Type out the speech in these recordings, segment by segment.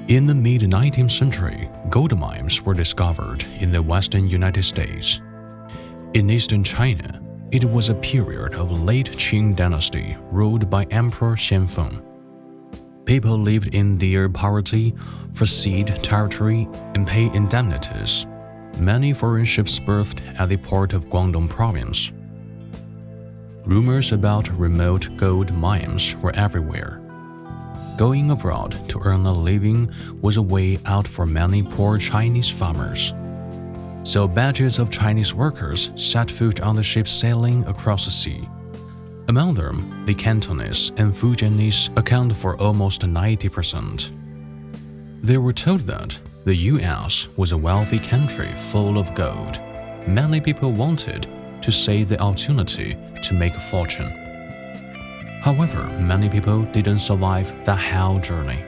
In the mid-19th century, gold mines were discovered in the western United States. In eastern China, it was a period of late Qing dynasty ruled by Emperor Xianfeng. People lived in their poverty for cede territory and pay indemnities. Many foreign ships berthed at the port of Guangdong province. Rumors about remote gold mines were everywhere. Going abroad to earn a living was a way out for many poor Chinese farmers. So batches of Chinese workers set foot on the ships sailing across the sea. Among them, the Cantonese and Fujianese account for almost 90%. They were told that the U.S. was a wealthy country full of gold. Many people wanted to seize the opportunity to make a fortune. However, many people didn't survive that hell journey.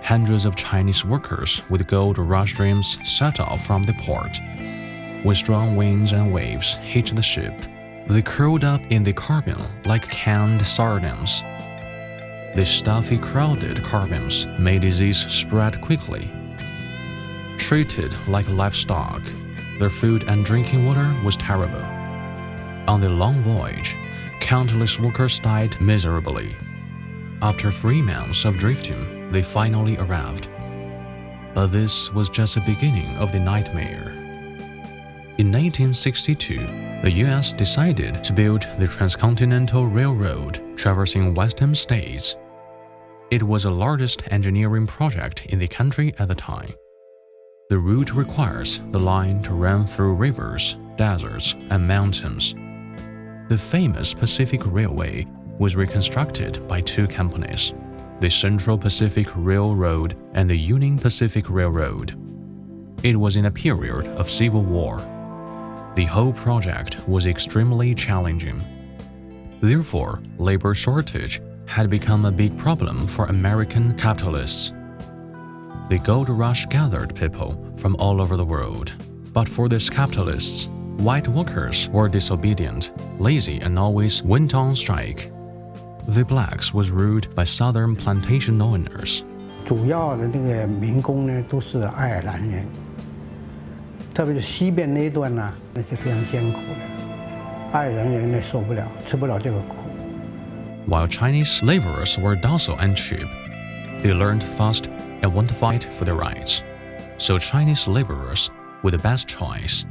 Hundreds of Chinese workers with gold rush dreams set off from the port. When strong winds and waves hit the ship, they curled up in the cabin like canned sardines. The stuffy, crowded cabins made disease spread quickly. Treated like livestock, their food and drinking water was terrible. On the long voyage, countless workers died miserably. After 3 months of drifting, they finally arrived. But this was just the beginning of the nightmare. In 1962, the U.S. decided to build the Transcontinental Railroad traversing western states. It was the largest engineering project in the country at the time. The route requires the line to run through rivers, deserts, and mountains. The famous Pacific Railway was reconstructed by 2 companies, the Central Pacific Railroad and the Union Pacific Railroad. It was in a period of civil war. The whole project was extremely challenging. Therefore, labor shortage had become a big problem for American capitalists. The gold rush gathered people from all over the world, but for these capitalists, white workers were disobedient, lazy, and always went on strike. The blacks was ruled by southern plantation owners. 主要的那个民工呢，都是爱尔兰人，特别是西边那一段呢，那是非常艰苦的，爱尔兰人呢受不了，吃不了这个苦。While Chinese laborers were docile and cheap, they learned fast and want to fight for their rights. So Chinese laborers were the best choice.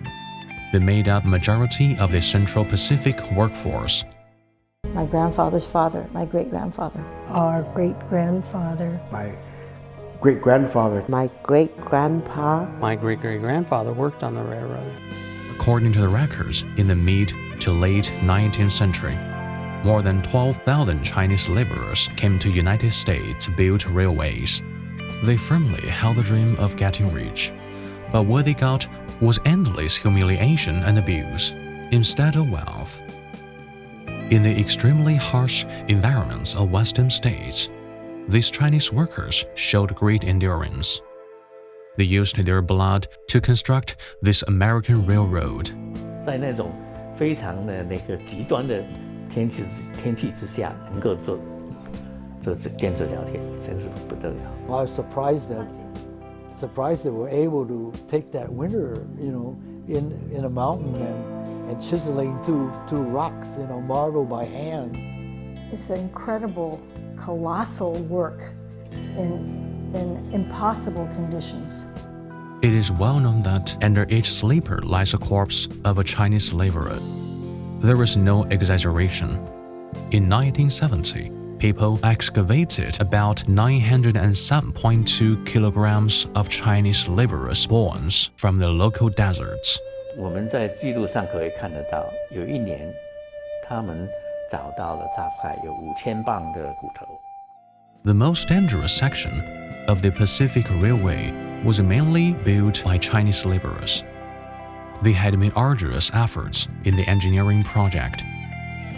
They made up majority of the Central Pacific workforce. My grandfather's father, my great-grandfather. Our great-grandfather. My great-grandfather. My great-grandpa. My great-great-grandfather worked on the railroad. According to the records, in the mid to late 19th century, more than 12,000 Chinese laborers came to United States to build railways. They firmly held the dream of getting rich, but what they got was endless humiliation and abuse, instead of wealth. In the extremely harsh environments of Western states, these Chinese workers showed great endurance. They used their blood to construct this American railroad. 在那种非常的那个极端的天气之下，能够做建设这条铁，真是不得了。I was surprised that we're able to take that winter, in a mountain and chiseling through rocks, marble by hand. It's an incredible, colossal work in impossible conditions. It is well known that under each sleeper lies a corpse of a Chinese laborer. There is no exaggeration. In 1970, people excavated about 907.2 kilograms of Chinese laborers' bones from the local deserts. 我们在记录上可以看得到，有一年，他们找到了大概有5000磅的骨头。The most dangerous section of the Pacific Railway was mainly built by Chinese laborers. They had made arduous efforts in the engineering project.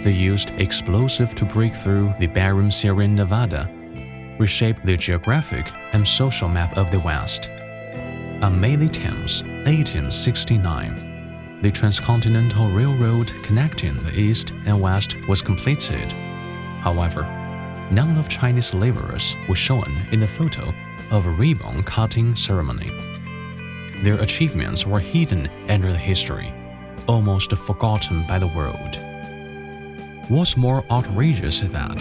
They used explosive to break through the barren Sierra Nevada, reshape the geographic and social map of the West. On May 10, 1869, the Transcontinental Railroad connecting the East and West was completed. However, none of Chinese laborers were shown in the photo of a ribbon cutting ceremony. Their achievements were hidden under the history, almost forgotten by the world. What's more outrageous is that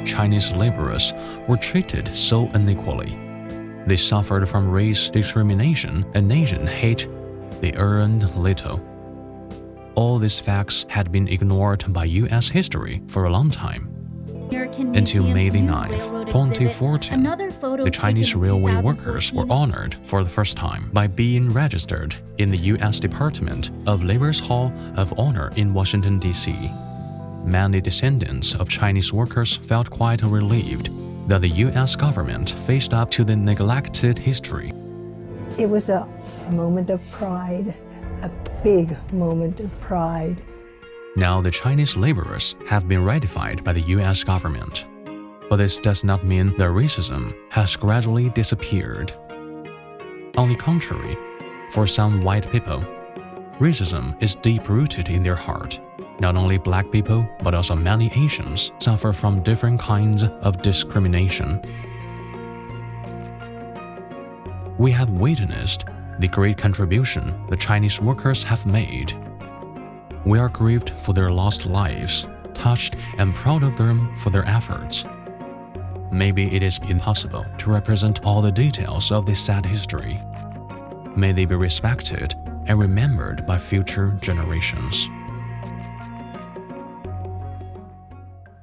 Chinese laborers were treated so unequally. They suffered from race discrimination and nation hate. They earned little. All these facts had been ignored by U.S. history for a long time. Until May 9, 2014, the Chinese railway workers were honored for the first time by being registered in the U.S. Department of Labor's Hall of Honor in Washington, D.C. Many descendants of Chinese workers felt quite relieved that the U.S. government faced up to the neglected history. It was a moment of pride, a big moment of pride. Now the Chinese laborers have been ratified by the U.S. government. But this does not mean that racism has gradually disappeared. On the contrary, for some white people, racism is deep-rooted in their heart. Not only black people, but also many Asians suffer from different kinds of discrimination. We have witnessed the great contribution the Chinese workers have made. We are grieved for their lost lives, touched and proud of them for their efforts. Maybe it is impossible to represent all the details of this sad history. May they be respected and remembered by future generations.